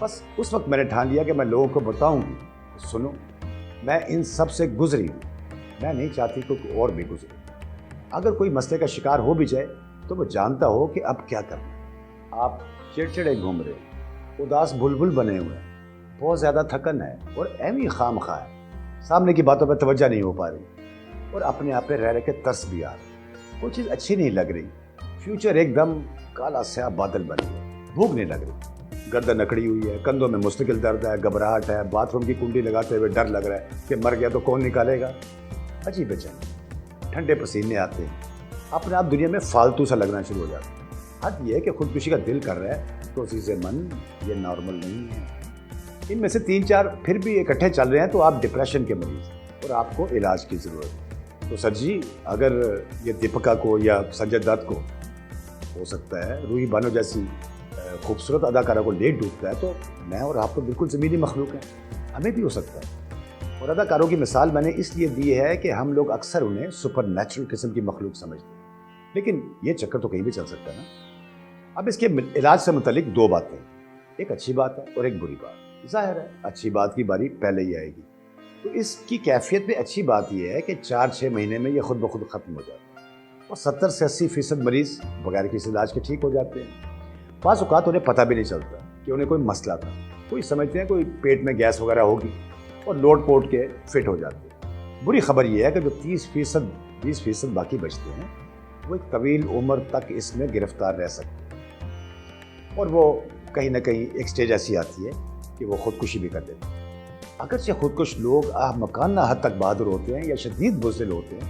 بس اس وقت میں نے ٹھان لیا کہ میں لوگوں کو بتاؤں گی, سنو میں ان سب سے گزری ہوں, میں نہیں چاہتی کہ کوئی اور بھی گزرے. اگر کوئی مسئلے کا شکار ہو بھی جائے تو وہ جانتا ہو کہ اب کیا کرنا. آپ چڑچڑے گھوم رہے ہیں, اداس بلبل بنے ہوئے ہیں, بہت زیادہ تھکن ہے اور اہمی خام خواہ ہے, سامنے کی باتوں پہ توجہ نہیں ہو پا رہی اور اپنے آپ پہ رہ رہ کے ترس بھی آ رہی, کوئی چیز اچھی نہیں لگ رہی, فیوچر ایک دم کالا سیاہ بادل بن گیا, بھوک نہیں لگ رہی, گردن اکڑی ہوئی ہے, کندھوں میں مستقل درد ہے, گھبراہٹ ہے, باتھ روم کی کنڈی لگاتے ہوئے ڈر لگ رہا ہے کہ مر گیا تو کون نکالے گا, عجیب بے چینی, ٹھنڈے پسینے آتے ہیں, اپنے آپ دنیا میں فالتو سا لگنا شروع ہو جاتا ہے. حد یہ ہے کہ خودکشی کا دل کر رہا ہے تو عزیز من یہ نارمل نہیں ہے. ان میں سے 3-4 پھر بھی اکٹھے چل رہے ہیں تو آپ ڈپریشن کے مریض ہیں اور آپ کو علاج کی ضرورت ہے. تو سر جی اگر یہ دیپکا کو یا سنجے دت کو ہو سکتا ہے, روہی بانو جیسی خوبصورت اداکارہ کو لیٹ ڈوبتا ہے, تو میں اور آپ تو بالکل زمینی مخلوق ہیں, ہمیں بھی ہو سکتا ہے. اور اداکاروں کی مثال میں نے اس لیے دی ہے کہ ہم لوگ اکثر انہیں سپر نیچرل قسم کی مخلوق سمجھتے ہیں, لیکن یہ چکر تو کہیں بھی چل سکتا ہے نا. اب اس کے علاج سے متعلق 2 باتیں, ایک اچھی بات ہے اور ایک بری بات. ظاہر ہے اچھی بات کی باری پہلے ہی آئے گی, تو اس کی کیفیت میں اچھی بات یہ ہے کہ 4-6 مہینے میں یہ خود بخود ختم ہو جاتا ہے اور 70 سے 80% مریض بغیر کسی علاج کے ٹھیک ہو جاتے ہیں. بعض اوقات انہیں پتہ بھی نہیں چلتا کہ انہیں کوئی مسئلہ تھا, کوئی سمجھتے ہیں کوئی پیٹ میں گیس وغیرہ ہوگی اور لوٹ پوٹ کے فٹ ہو جاتے ہیں. بری خبر یہ ہے کہ جو 30%, 20% باقی بچتے ہیں وہ ایک طویل عمر تک اس میں گرفتار رہ سکتے ہیں اور وہ کہیں نہ کہیں ایک سٹیج ایسی آتی ہے کہ وہ خودکشی بھی کر دیتے ہیں. اگرچہ خودکش لوگ احمقانہ حد تک بہادر ہوتے ہیں یا شدید بزدل ہوتے ہیں,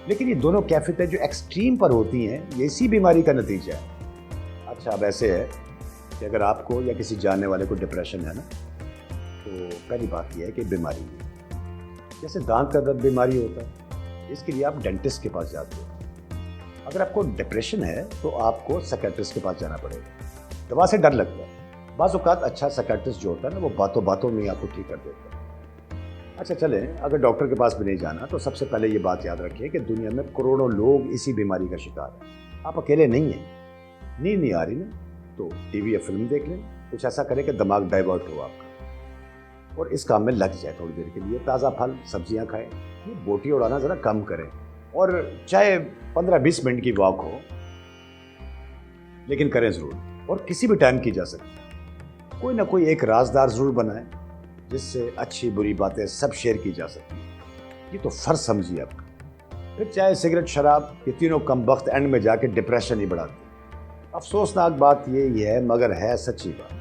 لیکن یہ دونوں کیفیتیں جو ایکسٹریم پر ہوتی ہیں یہ اسی بیماری کا نتیجہ ہے. اچھا اب ایسے ہے کہ اگر آپ کو یا کسی جاننے والے کو ڈپریشن ہے نا, تو پہلی بات یہ ہے کہ بیماری ہے. جیسے دانت کا درد بیماری ہوتا ہے, اس کے لیے آپ ڈینٹسٹ کے پاس جاتے ہو. اگر آپ کو ڈپریشن ہے تو آپ کو سائکیٹرسٹ کے پاس جانا پڑے گا. دوا سے ڈر لگتا ہے, بعض اوقات اچھا سائکیٹرسٹ جو ہوتا ہے نا وہ باتوں باتوں میں آپ کو ٹھیک کر دیتا ہے. اچھا چلیں, اگر ڈاکٹر کے پاس بھی نہیں جانا تو سب سے پہلے یہ بات یاد رکھیں کہ دنیا میں کروڑوں لوگ اسی بیماری کا شکار ہیں. آپ اکیلے نہیں ہیں. نیند نہیں آ رہی نا تو ٹی وی یا فلم دیکھ لیں, کچھ ایسا کریں کہ دماغ ڈائیورٹ ہو آپ کا اور اس کام میں لگ جائے تھوڑی دیر کے لیے. تازہ پھل سبزیاں کھائیں, یہ بوٹی اڑانا ذرا کم کریں, اور چاہے 15-20 منٹ کی واک ہو لیکن کریں ضرور, اور کسی بھی ٹائم کی جا سکتی. کوئی نہ کوئی ایک رازدار ضرور بنائیں جس سے اچھی بری باتیں سب شیئر کی جا سکتی. یہ تو فرض سمجھیے آپ کا. پھر چائے سگریٹ شراب یہ تینوں کم بخت اینڈ میں جا کے ڈپریشن ہی بڑھاتے ہیں. افسوسناک بات یہ ہے مگر ہے سچی بات.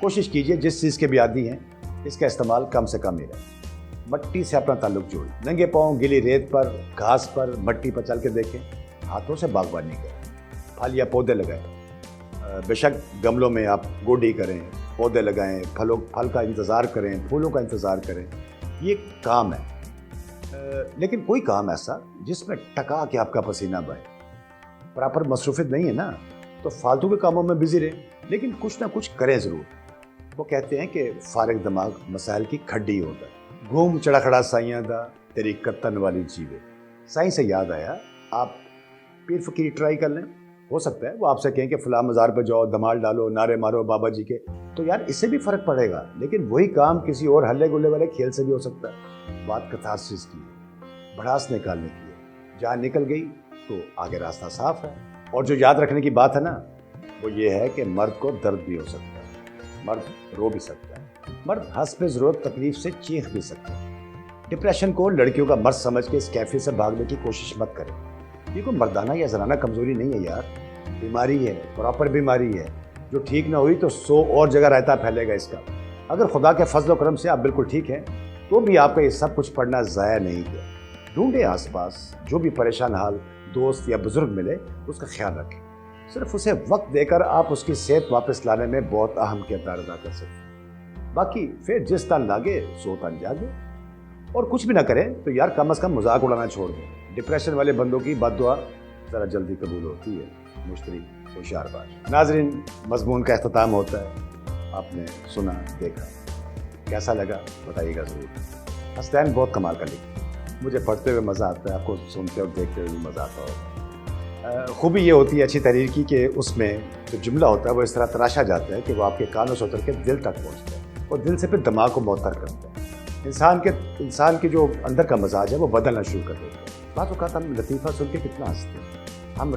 کوشش کیجئے جس چیز کے بھی عادی ہیں اس کا استعمال کم سے کم ہی رہے. مٹی سے اپنا تعلق جوڑیں, ننگے پاؤں گیلی ریت پر, گھاس پر, مٹی پر چل کے دیکھیں. ہاتھوں سے باغبانی کریں, پھل یا پودے لگائیں. بے شک گملوں میں آپ گوڈی کریں, پودے لگائیں, پھل کا انتظار کریں, پھولوں کا انتظار کریں, یہ کام ہے. لیکن کوئی کام ایسا جس میں ٹکا کے آپ کا پسینہ بہے. پراپر مصروفیت نہیں ہے نا تو فالتو کے کاموں میں بزی رہیں, لیکن کچھ نہ کچھ کریں ضرور. وہ کہتے ہیں کہ فارغ دماغ مسائل کی کھڈی ہوتا ہے. گھوم چڑا کھڑا سائیاں دا تیری کتن والی جیوے. سائیں سے یاد آیا, آپ پیر فقیر ٹرائی کر لیں. ہو سکتا ہے وہ آپ سے کہیں کہ فلاں مزار پہ جاؤ, دھمال ڈالو, نعرے مارو بابا جی کے, تو یار اس سے بھی فرق پڑے گا. لیکن وہی کام کسی اور ہلے گلے والے کھیل سے بھی ہو سکتا ہے. بات کتھارسس کی ہے, بھڑاس نکالنے کی ہے. جہاں نکل گئی تو آگے راستہ صاف ہے. اور جو یاد رکھنے کی بات ہے نا وہ یہ ہے کہ مرد کو درد بھی ہو سکتا ہے, مرد رو بھی سکتا ہے, مرد ہنس پہ ضرورت تکلیف سے چیخ بھی سکتا ہے. ڈپریشن کو لڑکیوں کا مرض سمجھ کے اس کیفیت سے بھاگنے کی کوشش مت کریں. یہ کوئی مردانہ یا زنانہ کمزوری نہیں ہے یار, بیماری ہے, پراپر بیماری ہے. جو ٹھیک نہ ہوئی تو 100 اور جگہ رہتا پھیلے گا اس کا. اگر خدا کے فضل و کرم سے آپ بالکل ٹھیک ہیں تو بھی آپ کا یہ سب کچھ پڑھنا ضائع نہیں کیا. ڈھونڈے آس پاس جو بھی پریشان حال دوست یا بزرگ ملے اس کا خیال رکھیں. صرف اسے وقت دے کر آپ اس کی صحت واپس لانے میں بہت اہم کردار ادا کر سکتے ہیں. باقی پھر جس تن لاگے سو تن جاگے. اور کچھ بھی نہ کریں تو یار کم از کم مذاق اڑانا چھوڑ دیں. ڈپریشن والے بندوں کی بد دعا ذرا جلدی قبول ہوتی ہے. مشتری ہوشیار باش. ناظرین, مضمون کا اختتام ہوتا ہے. آپ نے سنا دیکھا, کیسا لگا بتائیے گا ضرور. حسنین بہت کمال کا لکھتے ہیں, مجھے پڑھتے ہوئے مزہ آتا ہے, آپ کو سنتے اور دیکھتے ہوئے بھی مزہ آتا ہوگا. خوبی یہ ہوتی ہے اچھی تحریر کی کہ اس میں جو جملہ ہوتا ہے وہ اس طرح تراشا جاتا ہے کہ وہ آپ کے کانوں سے اتر کے دل تک پہنچتا ہے اور دل سے پھر دماغ کو معطر کرتا ہے. انسان کے جو اندر کا مزاج ہے وہ بدلنا شروع کر دیتا ہے. بعض اوقات ہم لطیفہ سن کے کتنا ہنستے ہیں, ہم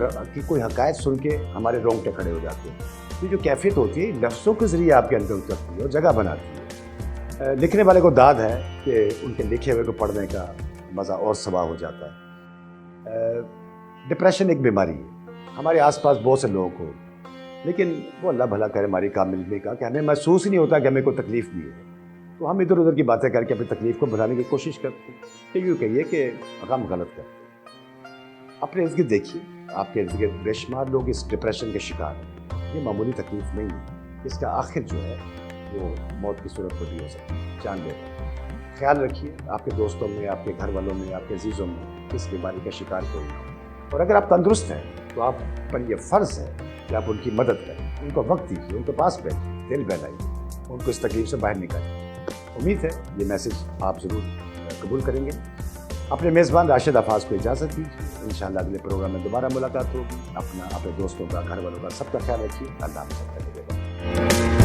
کوئی حقائق سن کے ہمارے رونگٹے کھڑے ہو جاتے ہیں. یہ جو کیفیت ہوتی ہے لفظوں کے ذریعے آپ کے اندر اترتی ہے اور جگہ بناتی ہے. لکھنے والے کو داد ہے کہ ان کے لکھے ہوئے کو پڑھنے کا مزہ اور سوا ہو جاتا ہے. ڈپریشن ایک بیماری ہے, ہمارے آس پاس بہت سے لوگ ہو, لیکن وہ اللہ بھلا کرے ہماری کامل کا کہ ہمیں محسوس ہی نہیں ہوتا کہ ہمیں کوئی تکلیف بھی ہے. تو ہم ادھر ادھر کی باتیں کر کے اپنی تکلیف کو بھلانے کی کوشش کرتے ہیں. کہ یوں کہیے کہ غم غلط کرتے ہیں. اپنے ارد گرد دیکھیے, آپ کے ارد گرد بے شمار لوگ اس ڈپریشن کے شکار ہیں. یہ معمولی تکلیف نہیں ہے, اس کا آخر جو ہے وہ موت کی صورت پر بھی ہو سکتی ہے, جان لینا. خیال رکھیے آپ کے دوستوں میں, آپ کے گھر والوں میں, آپ کے عزیزوں میں اس بیماری کا شکار کوئی نہیں. اور اگر آپ تندرست ہیں تو آپ پر یہ فرض ہے کہ آپ ان کی مدد کریں, ان کو وقت دیجیے, ان کے پاس بیٹھیں, دل بہلائیے, ان کو اس تکلیف سے باہر نکالیں. امید ہے یہ میسیج آپ ضرور قبول کریں گے. اپنے میزبان راشد حفاظ کو اجازت دیجیے. انشاءاللہ اگلے پروگرام میں دوبارہ ملاقات ہوگی. اپنے دوستوں کا, گھر والوں کا, سب کا خیال رکھیے. اللہ حافظ.